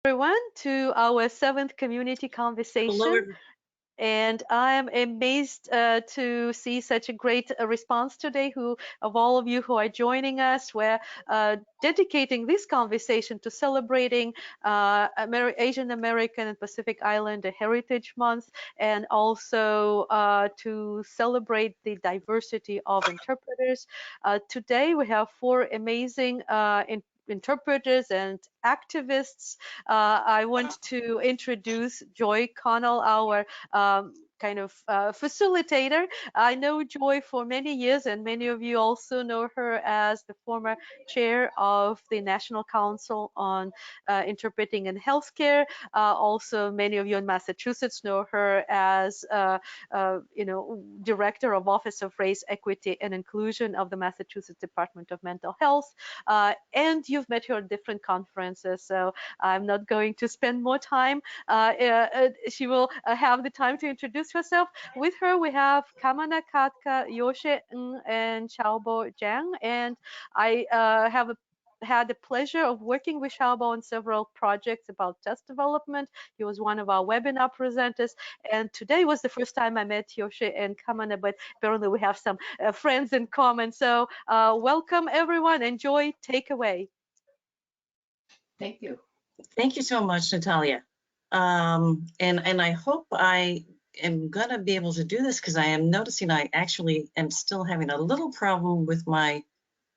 Everyone to our 7th community conversation. Hello, and I am amazed to see such a great response today of all of you who are joining us. We're dedicating this conversation to celebrating Asian American and Pacific Islander Heritage Month, and also to celebrate the diversity of interpreters. Today we have 4 amazing interpreters and activists. I want to introduce Joy Connell, our kind of facilitator. I know Joy for many years, and many of you also know her as the former chair of the National Council on Interpreting in Healthcare. Also, many of you in Massachusetts know her as, Director of Office of Race, Equity, and Inclusion of the Massachusetts Department of Mental Health. And you've met her at different conferences, so I'm not going to spend more time. She will have the time to introduce herself. With her, we have Kamana Khadka, Yoshie Ng, and Shaobo Jiang. And I had the pleasure of working with Shaobo on several projects about test development. He was one of our webinar presenters. And today was the first time I met Yoshie and Kamana, but apparently we have some friends in common. So welcome, everyone. Enjoy. Take away. Thank you. Thank you so much, Natalia. And I hope I am going to be able to do this, because I am noticing I actually am still having a little problem with my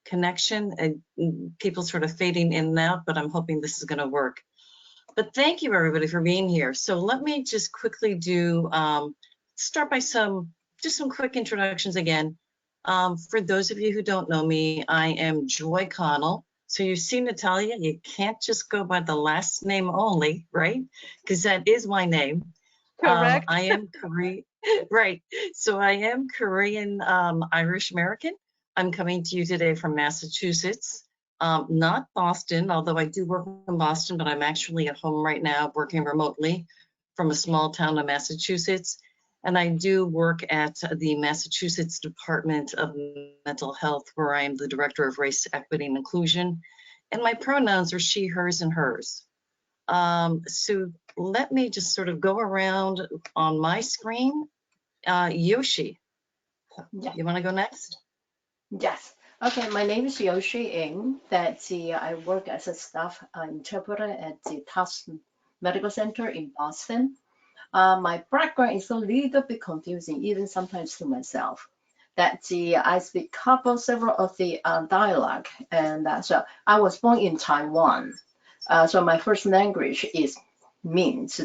connection and people sort of fading in and out, but I'm hoping this is going to work. But thank you, everybody, for being here. So let me just quickly do, start by some quick introductions again. For those of you who don't know me, I am Joy Connell. So you see, Natalia, you can't just go by the last name only, right? Because that is my name. Correct. I am Korean, right? So I am Korean Irish American. I'm coming to you today from Massachusetts, not Boston, although I do work in Boston, but I'm actually at home right now working remotely from a small town of Massachusetts. And I do work at the Massachusetts Department of Mental Health, where I am the Director of Race, Equity, and Inclusion. And my pronouns are she, hers, and hers. So let me just sort of go around on my screen. Yoshie, you want to go next? Yes. Okay, my name is Yoshie Ng. I work as a staff interpreter at the Tufts Medical Center in Boston. My background is a little bit confusing, even sometimes to myself. I speak several of the dialect, and so I was born in Taiwan. So my first language means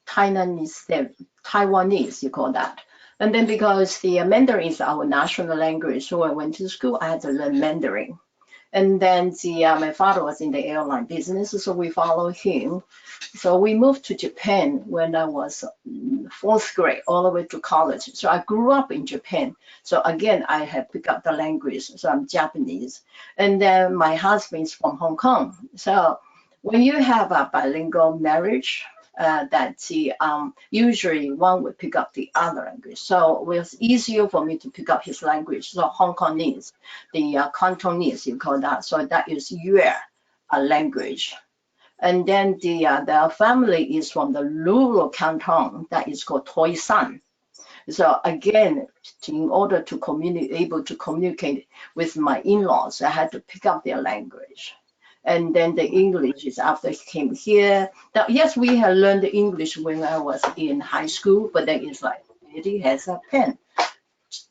Taiwanese, you call that. And then because the Mandarin is our national language, so I went to school, I had to learn Mandarin. And then my father was in the airline business, so we followed him. So we moved to Japan when I was 4th grade, all the way to college. So I grew up in Japan. So again, I have picked up the language, so I'm Japanese. And then my husband is from Hong Kong. So when you have a bilingual marriage, usually one would pick up the other language. So it was easier for me to pick up his language. So Hong Kongese, the Cantonese, you call that. So that is your language. And then the family is from the rural canton that is called Toi San. So again, in order to able to communicate with my in-laws, I had to pick up their language. And then the English is after he came here. Now, yes, we had learned the English when I was in high school, but then it's like, Eddie has a pen.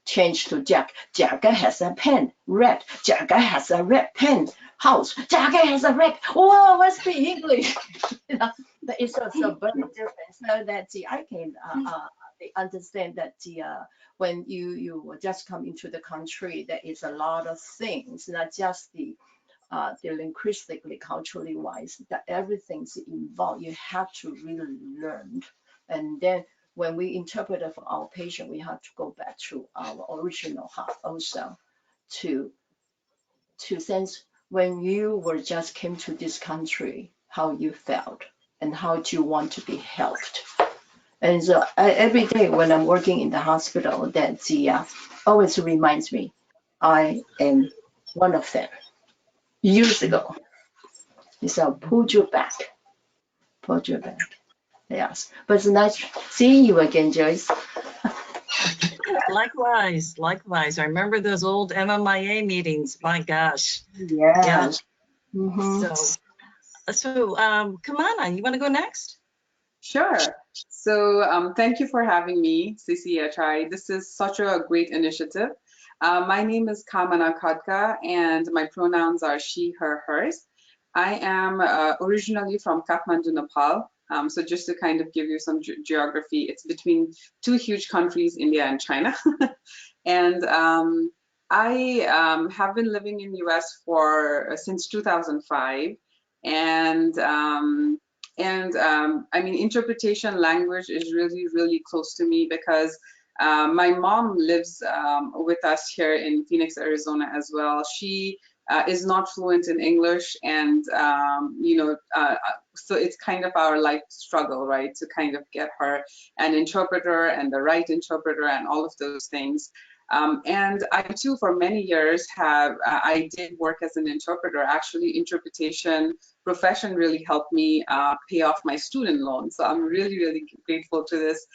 Change to Jack. Jack has a pen. Red. Jack has a red pen. House. Jack has a red. Oh, must be English. But it's also very different. So that I can understand that when you just come into the country, there is a lot of things, not just the linguistically, culturally wise, that everything's involved. You have to really learn. And then when we interpret it for our patient, we have to go back to our original heart also to sense when you were just came to this country, how you felt and how do you want to be helped. And so every day when I'm working in the hospital, that always reminds me, I am one of them. Years ago, It's a pulled you back. Pulled you back. Yes. But it's nice seeing you again, Joyce. Likewise, likewise. I remember those old MMIA meetings. My gosh. Yes. Yeah. Mm-hmm. So, Kamana, you want to go next? Sure. So thank you for having me, CCHI. This is such a great initiative. My name is Kamana Khadka, and my pronouns are she, her, hers. I am originally from Kathmandu, Nepal. So just to kind of give you some geography, it's between two huge countries, India and China. And I have been living in US for since 2005. And I mean, interpretation language is really, really close to me because my mom lives with us here in Phoenix, Arizona as well. She is not fluent in English, and so it's kind of our life struggle, right, to kind of get her an interpreter and the right interpreter and all of those things. And I too, for many years, I did work as an interpreter. Actually, interpretation profession really helped me pay off my student loan. So I'm really, really grateful to this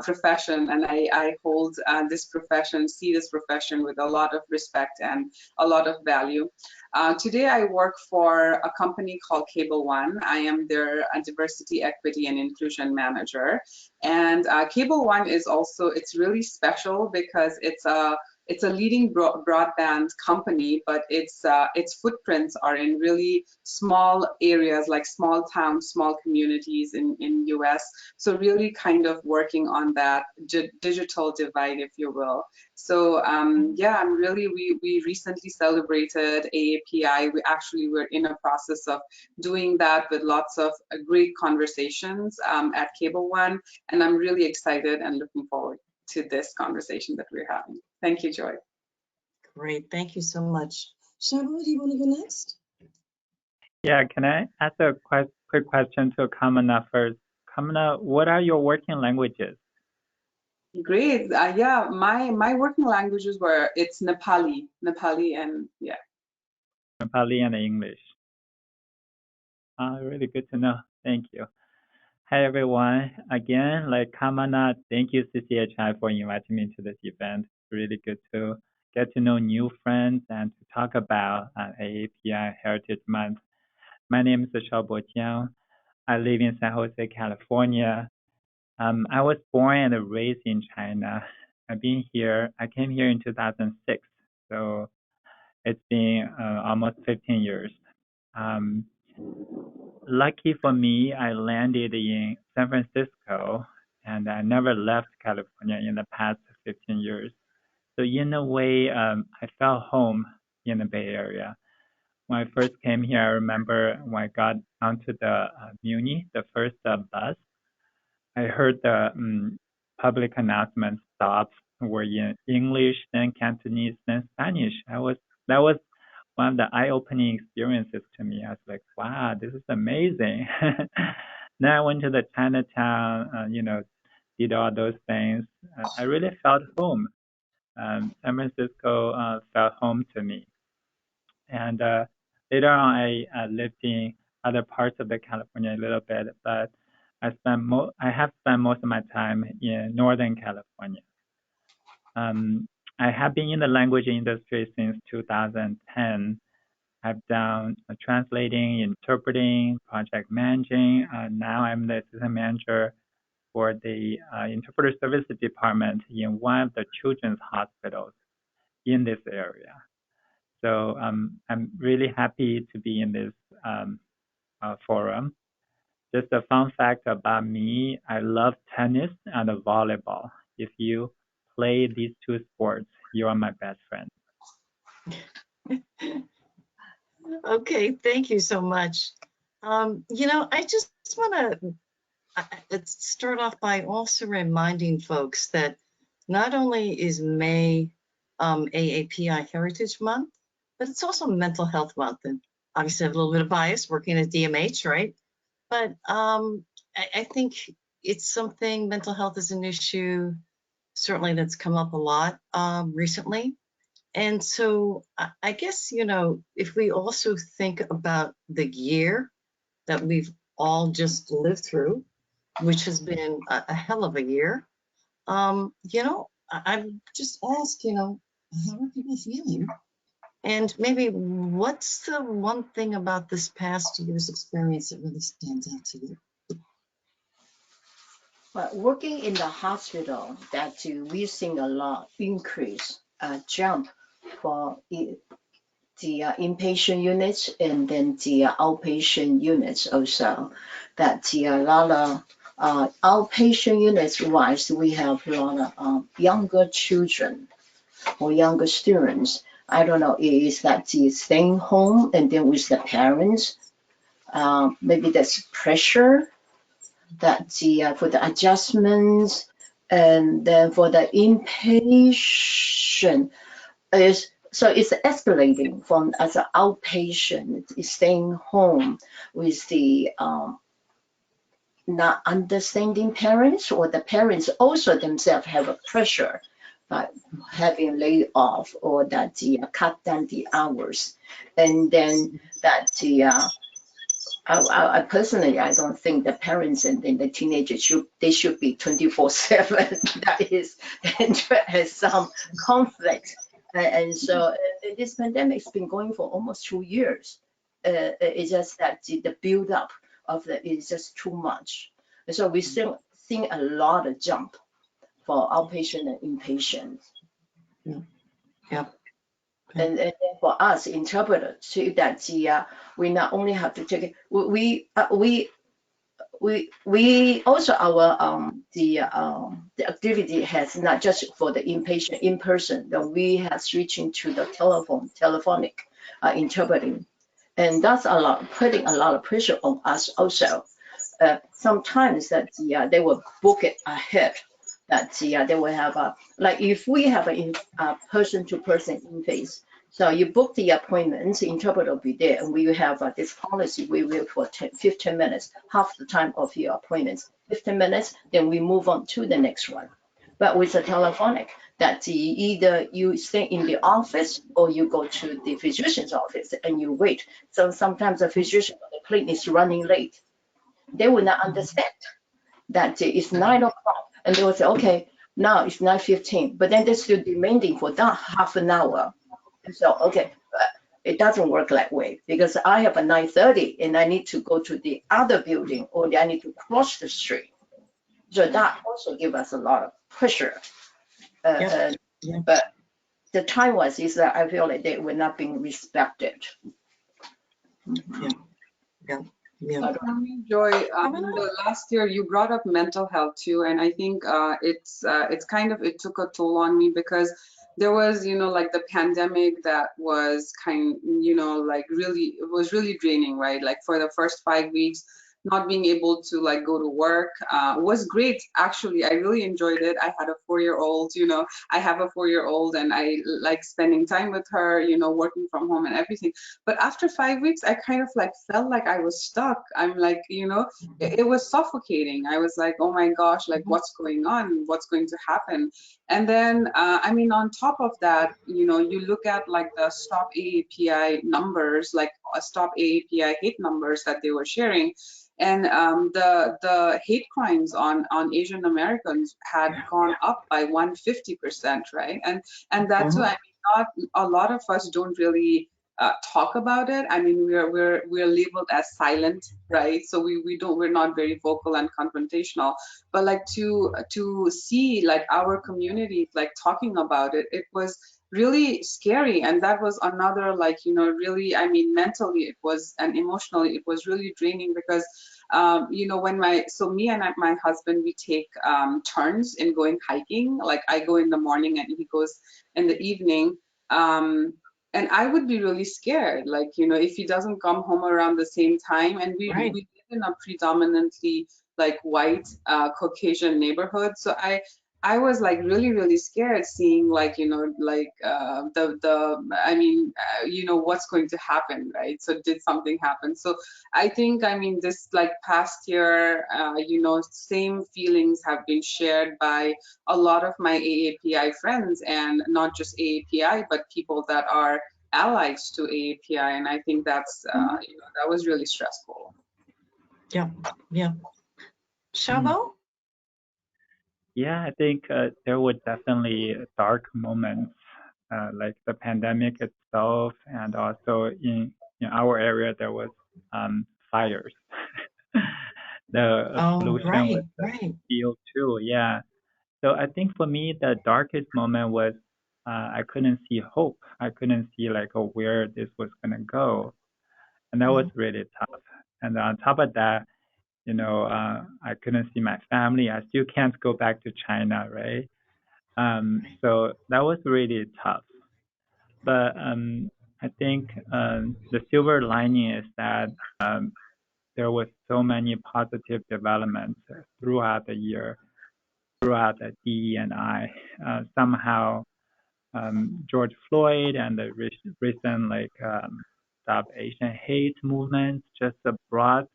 profession, and I hold this profession, see this profession with a lot of respect and a lot of value. Today I work for a company called Cable One. I am their diversity, equity, and inclusion manager. And Cable One is also, it's really special because it's a leading broadband company, but its footprints are in really small areas, like small towns, small communities in US. So really kind of working on that digital divide, if you will. So yeah, I'm really, we recently celebrated AAPI. We were in a process of doing that with lots of great conversations at Cable One. And I'm really excited and looking forward to this conversation that we're having. Thank you, Joy. Great, thank you so much. Shaobo, do you want to go next? Yeah, can I ask a quick question to Kamana first? Kamana, what are your working languages? Great. Yeah, my working languages it's Nepali, and yeah. Nepali and English. Really good to know. Thank you. Hi, everyone. Again, like Kamana, thank you, CCHI, for inviting me to this event. Really good to get to know new friends and to talk about AAPI Heritage Month. My name is Shaobo Jiang. I live in San Jose, California. I was born and raised in China. I came here in 2006, so it's been almost 15 years. Lucky for me, I landed in San Francisco, and I never left California in the past 15 years. So in a way, I felt home in the Bay Area. When I first came here, I remember when I got onto the Muni, the first bus, I heard the public announcement stops were in English, then Cantonese, then Spanish. That was one of the eye-opening experiences to me. I was like, wow, this is amazing. Then I went to the Chinatown, did all those things. I really felt home. San Francisco felt home to me. And later on, I lived in other parts of the California a little bit, but I have spent most of my time in Northern California. I have been in the language industry since 2010. I've done translating, interpreting, project managing. Now I'm the assistant manager for the interpreter services department in one of the children's hospitals in this area. So I'm really happy to be in this forum. Just a fun fact about me, I love tennis and volleyball. If you play these two sports, you are my best friend. Okay, thank you so much. I just want to start off by also reminding folks that not only is May AAPI Heritage Month, but it's also Mental Health Month. And obviously I have a little bit of bias working at DMH, right? But I think it's something, mental health is an issue, certainly that's come up a lot recently. And so I guess, you know, if we also think about the year that we've all just lived through, which has been a hell of a year, you know, I've just asked, you know, how are people feeling? And maybe what's the one thing about this past year's experience that really stands out to you? But working in the hospital, that we've seen a lot increase, jump for the inpatient units and then the outpatient units also. That a lot of outpatient units wise, we have a lot of younger children or younger students. I don't know, is that the staying home and then with the parents? Maybe that's pressure that the for the adjustments, and then for the inpatient is, so it's escalating from as an outpatient, is staying home with the not understanding parents, or the parents also themselves have a pressure by having laid off, or that the cut down the hours, and then that the I personally, I don't think the parents and then the teenagers should be 24/7. That is, and has some conflict. And so this pandemic's been going for almost 2 years. It's just that the build up of the is just too much. And so we still seeing a lot of jump for outpatient and inpatient. Yeah. And then for us interpreters, so that the we not only have to take it, we also our the activity has not just for the inpatient in person, then we have switching to the telephonic interpreting, and that's a lot, putting a lot of pressure on us also. Sometimes that they will book it ahead, that they will have a, like if we have a person-to-person interface, so you book the appointments, the interpreter will be there, and we will have this policy, we will for 15 minutes, half the time of your appointments, 15 minutes, then we move on to the next one. But with the telephonic, that either you stay in the office or you go to the physician's office and you wait. So sometimes the physician or the clinic is running late. They will not understand that it's 9 o'clock, and they will say, okay, now it's 9:15, but then they're still demanding for that half an hour. And so, okay, it doesn't work that way, because I have a 9:30 and I need to go to the other building, or I need to cross the street. So that also gives us a lot of pressure. Yeah. But the time was is that I feel like they were not being respected. Yeah. Joy, the last year you brought up mental health too, and I think it's kind of, it took a toll on me, because there was, you know, like the pandemic that was like really, it was really draining, right? Like for the first 5 weeks, not being able to like go to work was great. Actually, I really enjoyed it. I had a 4-year-old, you know, I have a 4-year-old, and I like spending time with her, you know, working from home and everything. But after 5 weeks, I kind of like felt like I was stuck. I'm like, you know, it was suffocating. I was like, oh my gosh, like what's going on? What's going to happen? And then, I mean, on top of that, you know, you look at like the Stop AAPI numbers, like Stop AAPI hate numbers that they were sharing. And the hate crimes on Asian Americans had gone up by 150%, right? And that too, I mean, not a lot of us don't really talk about it. I mean, we're labeled as silent, right? So we're not very vocal and confrontational. But like to see like our community like talking about it, it was really scary. And that was another, like, you know, really, I mean, mentally it was, and emotionally it was really draining, because you know, when me and my husband, we take turns in going hiking. Like I go in the morning and he goes in the evening. And I would be really scared, like, you know, if he doesn't come home around the same time. And we live in a predominantly like white Caucasian neighborhood. So I was like really, really scared seeing like, you know, like I mean, you know, what's going to happen, right? So did something happen? So I think, I mean, this like past year, you know, same feelings have been shared by a lot of my AAPI friends, and not just AAPI, but people that are allies to AAPI. And I think that's, you know, that was really stressful. Yeah, yeah. Shaobo? Yeah, I think there were definitely dark moments, like the pandemic itself, and also in our area there was fires. The Oh, pollution was right, right. real too. Yeah. So I think for me the darkest moment was I couldn't see hope. I couldn't see like where this was gonna go, and that was really tough. And on top of that, you know, I couldn't see my family. I still can't go back to China, right? So that was really tough. But I think the silver lining is that there was so many positive developments throughout the year, throughout the DE&I. Somehow, George Floyd and the recent like Stop Asian Hate movement just brought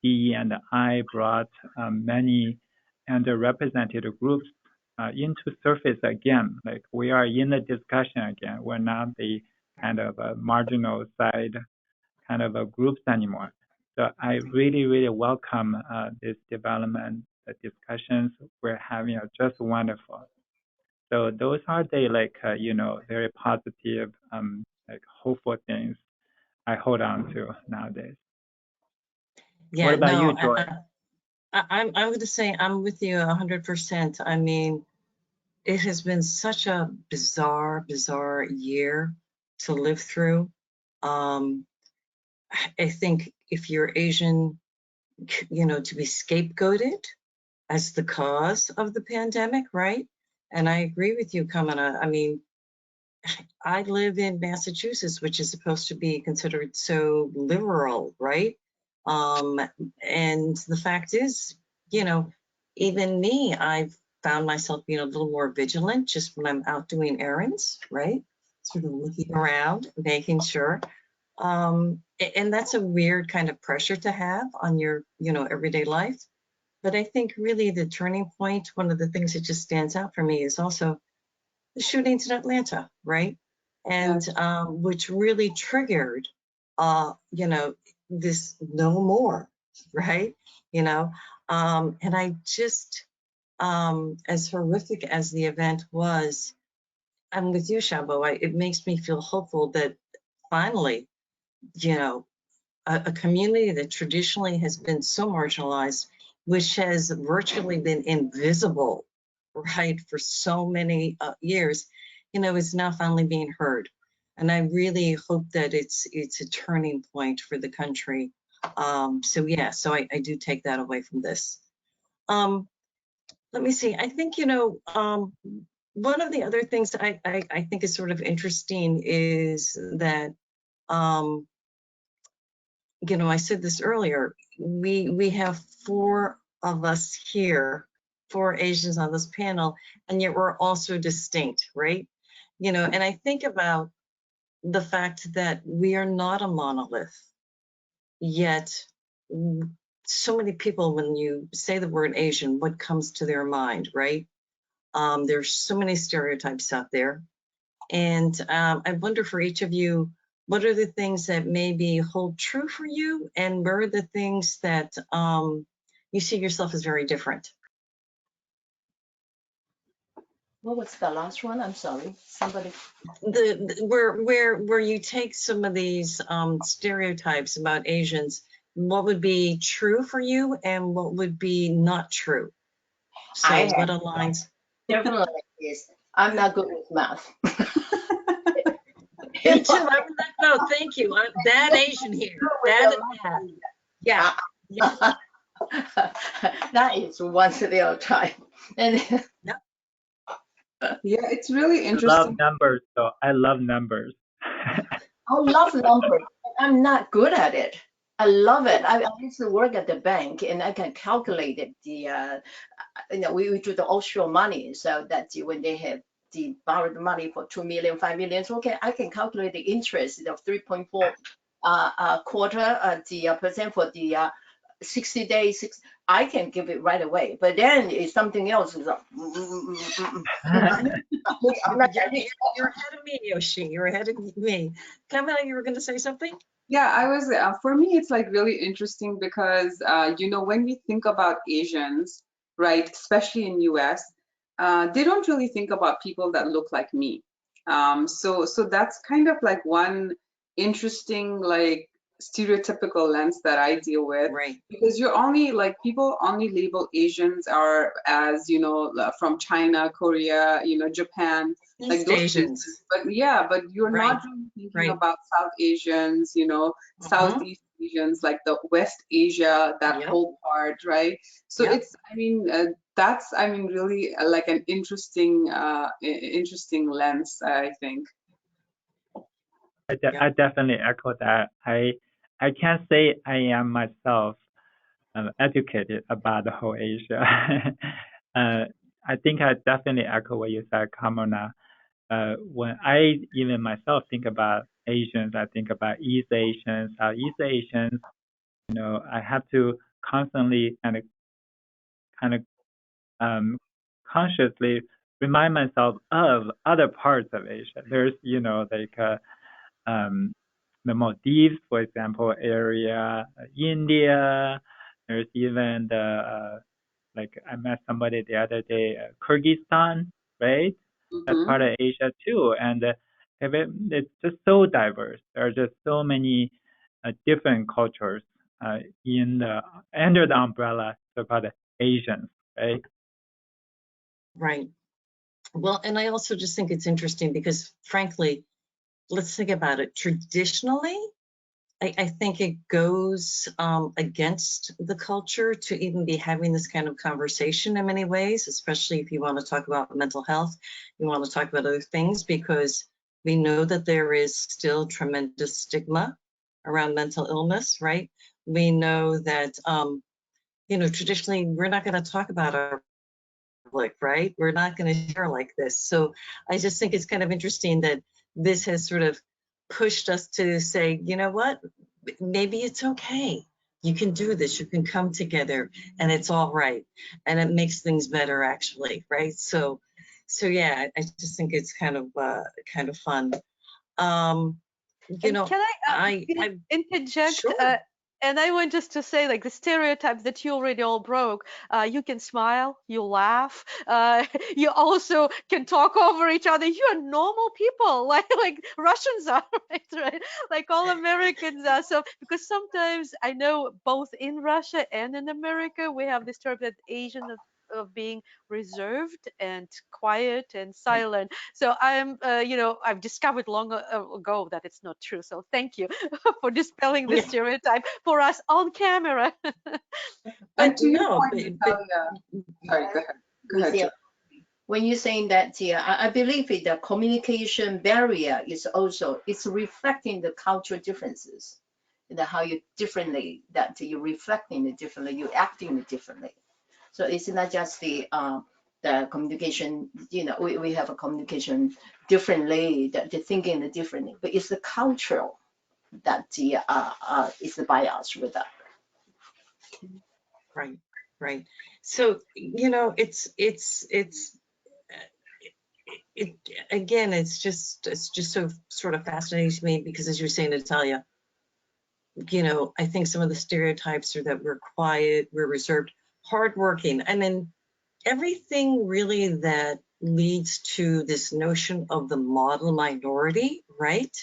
and I brought many underrepresented groups into surface again. Like we are in the discussion again. We're not the kind of marginal side kind of groups anymore. So I really, really welcome this development. The discussions we're having are just wonderful. So those are the like you know very positive like hopeful things I hold on to nowadays. What Yeah, about you, no, Joy? I'm going to say I'm with you 100%. I mean, it has been such a bizarre year to live through. I think if you're Asian, you know, to be scapegoated as the cause of the pandemic, right? And I agree with you, Kamana. I mean, I live in Massachusetts, which is supposed to be considered so liberal, right? And the fact is, you know, even me, I've found myself being a little more vigilant just when I'm out doing errands, right? Sort of looking around, making sure. And that's a weird kind of pressure to have on your, you know, everyday life. But I think really the turning point, one of the things that just stands out for me is also the shootings in Atlanta, right? And which really triggered, you know, this no more, right? You know, and I just, as horrific as the event was, I'm with you, Shaobo. It makes me feel hopeful that finally, you know, a community that traditionally has been so marginalized, which has virtually been invisible, right, for so many years, you know, is now finally being heard. And I really hope that it's a turning point for the country. So yeah, so I do take that away from this. Let me see. I think, you know, one of the other things I think is sort of interesting is that, you know, I said this earlier, we have 4 of us here, 4 Asians on this panel, and yet we're also distinct, right? You know, and I think about the fact that we are not a monolith, yet so many people, when you say the word Asian, what comes to their mind, right? There's so many stereotypes out there. And I wonder for each of you, what are the things that maybe hold true for you, and where are the things that you see yourself as very different? What was the last one? I'm sorry. Somebody. Where you take some of these stereotypes about Asians, what would be true for you and what would be not true? So I what have aligns? definitely is I'm not good with math. Me too. I was like, no, thank you. I'm bad Asian here. Bad at math. Yeah. Yeah. That is once in a time. And Yeah, it's really I love interesting. numbers, though. I love numbers. I love numbers, but I'm not good at it. I love it. I used to work at the bank, and I can calculate it, we do the offshore money, so that when they have the borrowed money for 2 million, 5 million, so okay, I can calculate the interest of 3.4 quarter the percent for the 60 days. I can give it right away, but then it's something else. It's like, I'm not You're ahead of me, Yoshie. You're ahead of me. Kamana, you were going to say something? Yeah, I was, for me, it's like really interesting because, you know, when we think about Asians, right, especially in US, they don't really think about people that look like me. So that's kind of like one interesting, like, stereotypical lens that I deal with. Right. Because you're only like, people only label Asians are as, you know, from China, Korea, you know, Japan, like East those Asians. places. But yeah, but you're Right. not really thinking Right. about South Asians, you know, Southeast Asians, like the West Asia, that Yep. whole part, right? So Yep. it's, I mean, that's, I mean, really like an interesting, interesting lens, I think. I definitely echo that. I can't say I am myself educated about the whole Asia. I think I definitely echo what you said, Kamana. When I even myself think about Asians, I think about East Asians, Southeast Asians. You know, I have to constantly kind of consciously remind myself of other parts of Asia. There's, you know, like the Maldives, for example, area, India. There's even the like I met somebody the other day, Kyrgyzstan, right? That's Mm-hmm. part of Asia too, and it's just so diverse. There are just so many different cultures in the under the umbrella of the Asians, right? Right. Well, and I also just think it's interesting because, frankly, let's think about it. Traditionally, I think it goes against the culture to even be having this kind of conversation in many ways, especially if you want to talk about mental health, you want to talk about other things, because we know that there is still tremendous stigma around mental illness, right? We know that, you know, traditionally, we're not going to talk about our public, right? We're not going to share like this. So I just think it's kind of interesting that this has sort of pushed us to say, you know what, maybe it's okay. You can do this, you can come together, and it's all right. And it makes things better, actually, right? So yeah, I just think it's kind of fun. You And know, can I interject? Sure. And I want just to say, like the stereotypes that you already all broke. You can smile, you laugh, you also can talk over each other. You are normal people, like Russians are, right? Right? Like all Americans are. So because sometimes I know both in Russia and in America we have this term that Asian of being reserved and quiet and Right. silent. So I'm, I've discovered long ago that it's not true. So thank you for dispelling the Yeah. stereotype for us on camera. And to your No, point, but Natalia, sorry, go ahead. Go ahead, Jo. when you're saying that, I believe the communication barrier is also, it's reflecting the cultural differences, how you differently, that you're reflecting it differently, you're acting it differently. So it's not just the communication, we have a communication differently, the thinking differently, but it's the cultural that is the bias with that. right, right. So, you know, it again, it's just so sort of fascinating to me because, as you're saying, Natalia, you know, I think some of the stereotypes are that we're quiet, we're reserved, hardworking, and then everything really that leads to this notion of the model minority, right?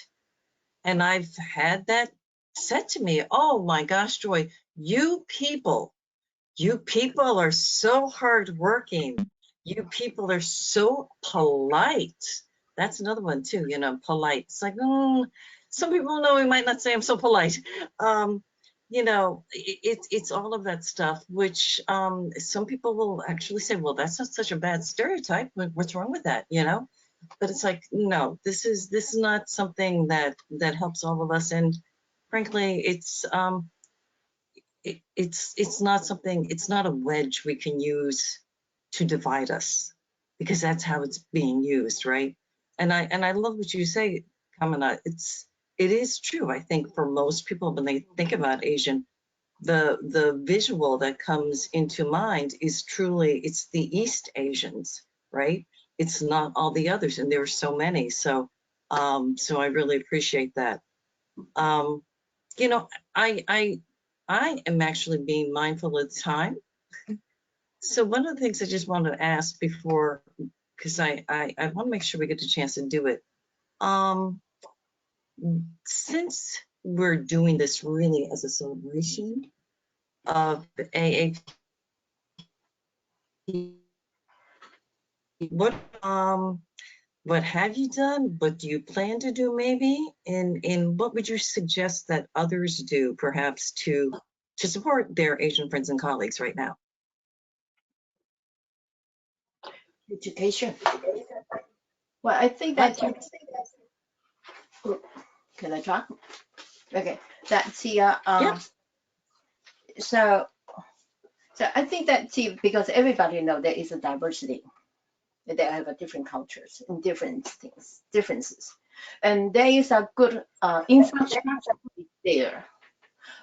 And I've had that said to me, oh my gosh, Joy, you people are so hardworking. You people are so polite. That's another one too, you know, polite. It's like, some people know we might not say I'm so polite. You know, it's all of that stuff, which some people will actually say, well, that's not such a bad stereotype. What's wrong with that, you know? But it's like, no, this is not something that helps all of us. And frankly, it's it's not something, it's not a wedge we can use to divide us, because that's how it's being used, right? And I love what you say, Kamana. It is true. I think for most people, when they think about Asian, the visual that comes into mind is truly, it's the East Asians, right? It's not all the others, and there are so many. So so I really appreciate that. You know, I am actually being mindful of time. So one of the things I just wanted to ask before, because I want to make sure we get a chance to do it. Since we're doing this really as a celebration of AAP, what have you done? What do you plan to do maybe? And what would you suggest that others do perhaps to support their Asian friends and colleagues right now? Education. Well, I think that can I talk? Okay, that's the Yeah. so I think that because everybody know there is a diversity, that they have a different cultures and different things, differences, and there is a good infrastructure there,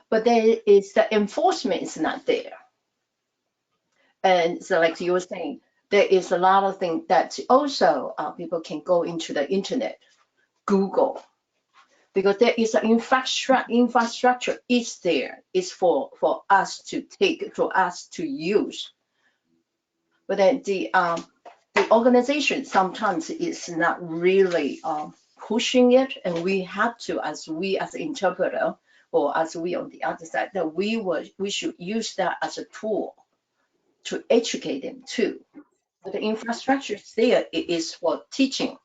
but there is the enforcement is not there. And so, like you were saying, there is a lot of things that also people can go into the internet, Google, because there is an infrastructure is there. It's for us to take, for us to use. But then the organization sometimes is not really pushing it, and we have to, as interpreter, or as we on the other side, that we should use that as a tool to educate them too. But the infrastructure is there. It is for teaching,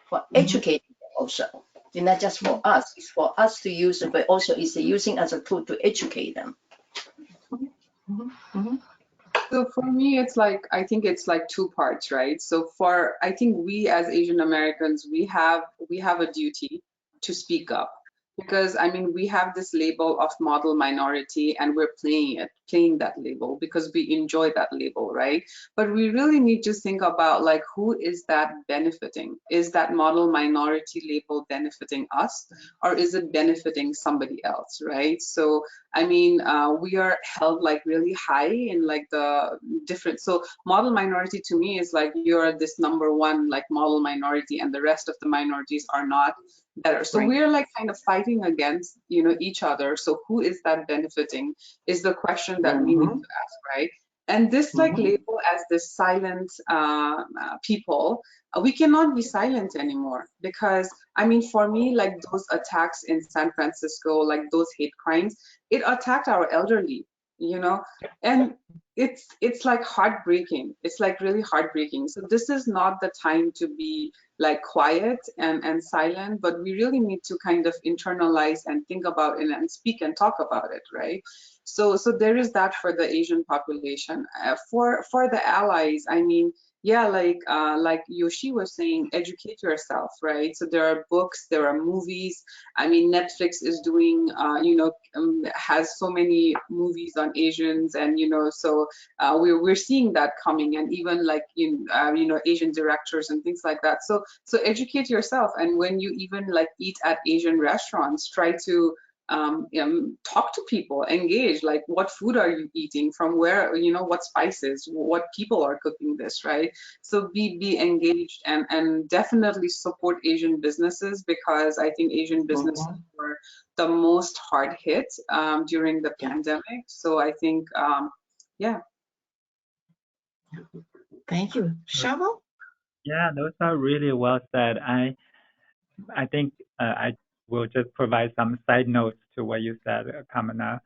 for educating them also. It's not just for us. It's for us to use it, but also it's using as a tool to educate them. So for me, it's like, I think it's like two parts, right? So I think we as Asian Americans, we have a duty to speak up, because I mean, we have this label of model minority and we're playing that label because we enjoy that label, right? But we really need to think about, like, who is that benefiting? Is that model minority label benefiting us, or is it benefiting somebody else, right? So I mean, we are held like really high in like the different. So model minority to me is like, you're this number one like model minority, and the rest of the minorities are not better. So Right. we're like kind of fighting against, you know, each other. So who is that benefiting is the question that we need to ask, right? And this like label as this silent people, we cannot be silent anymore, because I mean, for me, like those attacks in San Francisco, like those hate crimes, it attacked our elderly, you know, and it's like heartbreaking. It's like really heartbreaking. So this is not the time to be like quiet and silent, but we really need to kind of internalize and think about it and speak and talk about it, right? So there is that for the Asian population. For the allies, I mean, yeah, like Yoshie was saying, educate yourself, right? So there are books, there are movies. I mean, Netflix is doing, has so many movies on Asians, and so we're seeing that coming, and even like Asian directors and things like that. So educate yourself, and when you even like eat at Asian restaurants, try to talk to people, engage, like what food are you eating, from where, what spices, what people are cooking this, right? So be engaged, and definitely support Asian businesses, because I think Asian businesses were the most hard hit during the pandemic. So I think, yeah. Thank you. Shaobo? Yeah, those are really well said. I think I will just provide some side notes to what you said, Kamana.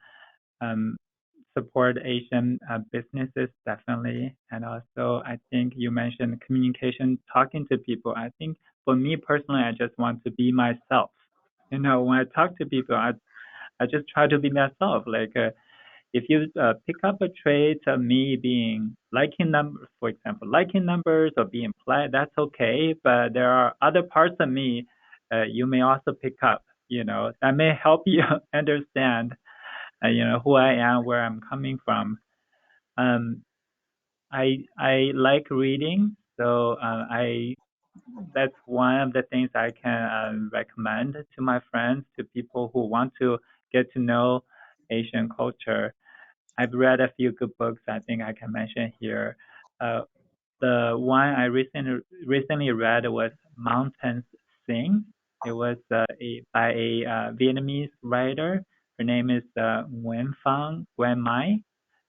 Support Asian businesses, definitely. And also, I think you mentioned communication, talking to people. I think for me personally, I just want to be myself. When I talk to people, I just try to be myself. Like, if you pick up a trait of me being liking numbers, for example, liking numbers or being polite, that's okay. But there are other parts of me you may also pick up, that may help you understand who I am, where I'm coming from. I like reading, so that's one of the things I can recommend to my friends, to people who want to get to know Asian culture. I've read a few good books I think I can mention here. The one I recently read was Mountains Sing. It was by a Vietnamese writer. Her name is Nguyen Nguyen Mai.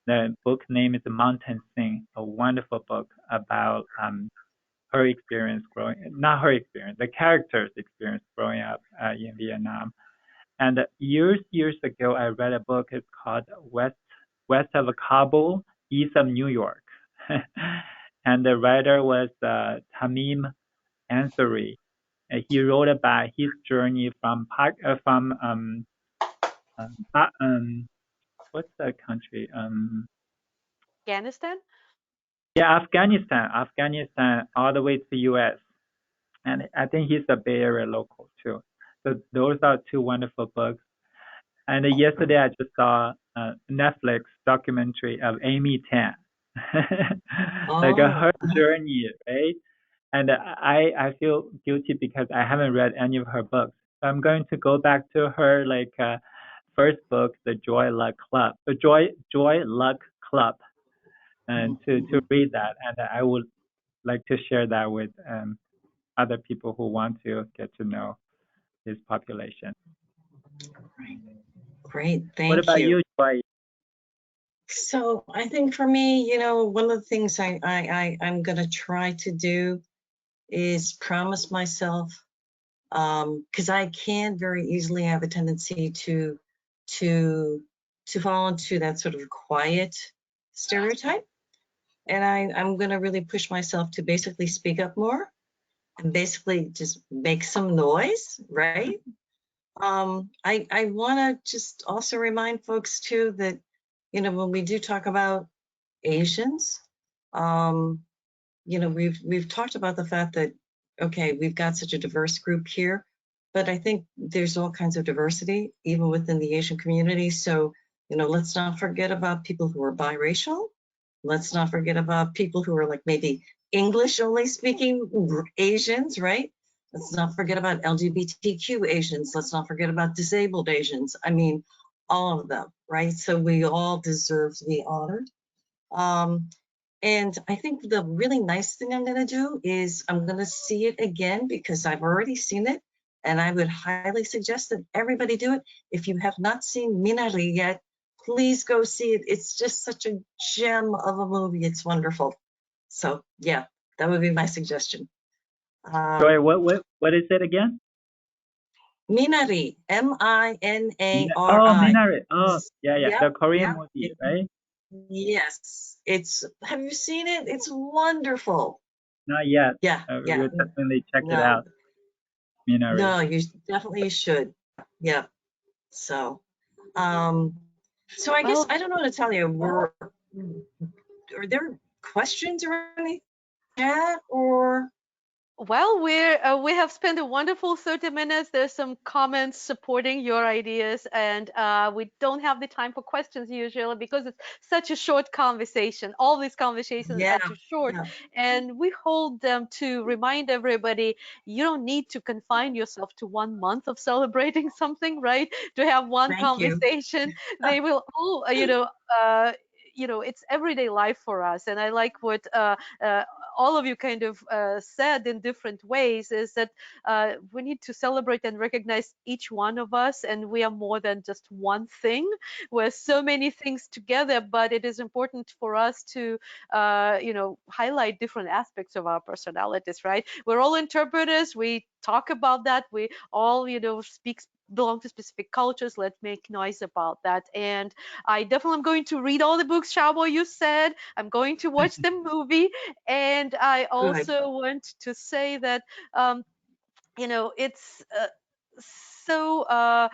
The book name is Mountain Sing, a wonderful book about her experience not her experience, the character's experience growing up in Vietnam. And years ago, I read a book. It's called West of Kabul, East of New York. And the writer was Tamim Ansari. He wrote about his journey from what's that country? Afghanistan? Yeah, Afghanistan, all the way to the U.S. And I think he's a Bay Area local too. So those are two wonderful books. And yesterday I just saw a Netflix documentary of Amy Tan, like her journey, right? And I feel guilty because I haven't read any of her books. So I'm going to go back to her first book, The Joy Luck Club, the Joy Luck Club, and to read that. And I would like to share that with other people who want to get to know this population. Great, What thank about you, Joy? So I think for me, one of the things I'm going to try to do is promise myself, because I can very easily have a tendency to fall into that sort of quiet stereotype. And I'm going to really push myself to basically speak up more and basically just make some noise, right? I want to just also remind folks too that, when we do talk about Asians, we've talked about the fact that, okay, we've got such a diverse group here, but I think there's all kinds of diversity even within the Asian community. So, let's not forget about people who are biracial. Let's not forget about people who are like maybe English only speaking Asians, right? Let's not forget about LGBTQ Asians. Let's not forget about disabled Asians. I mean, all of them, right? So we all deserve to be honored. And I think the really nice thing I'm going to do is I'm going to see it again because I've already seen it. And I would highly suggest that everybody do it. If you have not seen Minari yet, please go see it. It's just such a gem of a movie. It's wonderful. So yeah, that would be my suggestion. Joy, what is it again? Minari, Minari. Oh, Minari. Oh, yeah. The Korean movie, right? Yes. Have you seen it? It's wonderful. Not yet. Yeah. We'll definitely check it out. Minari. No, you definitely should. Yeah. So, I guess I don't know, Natalia, are there questions or anything chat or? Well, we have spent a wonderful 30 minutes. There's some comments supporting your ideas, and we don't have the time for questions usually because it's such a short conversation. All these conversations are too short, and we hold them to remind everybody you don't need to confine yourself to 1 month of celebrating something, right? To have one conversation, they will all, it's everyday life for us. And I like what all of you kind of said in different ways is that we need to celebrate and recognize each one of us, and we are more than just one thing. We're so many things together, but it is important for us to highlight different aspects of our personalities, right? We're all interpreters. We talk about that. We all belong to specific cultures. Let's make noise about that. And I definitely am going to read all the books, Shaobo, you said. I'm going to watch the movie. And I also want to say that, it's so I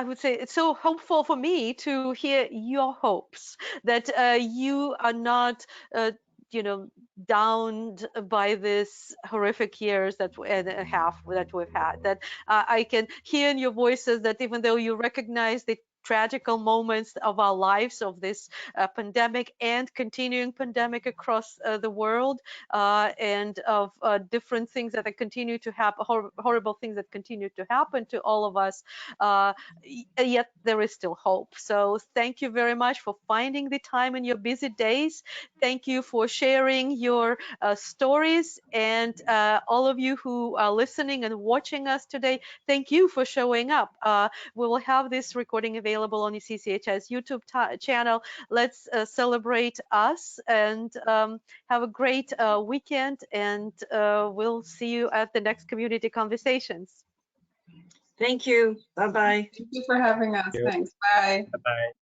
would say it's so hopeful for me to hear your hopes that you are not downed by this horrific years and a half that we've had. That I can hear in your voices that even though you recognize the tragical moments of our lives of this pandemic and continuing pandemic across the world, and of different things that continue to happen, horrible things that continue to happen to all of us, yet there is still hope. So thank you very much for finding the time in your busy days. Thank you for sharing your stories, and all of you who are listening and watching us today, thank you for showing up. We will have this recording available on the CCHI's YouTube channel. Let's celebrate us, and have a great weekend, and we'll see you at the next community conversations. Thank you. Bye-bye. Thank you for having us. Thank you. Thanks. Bye. Bye-bye.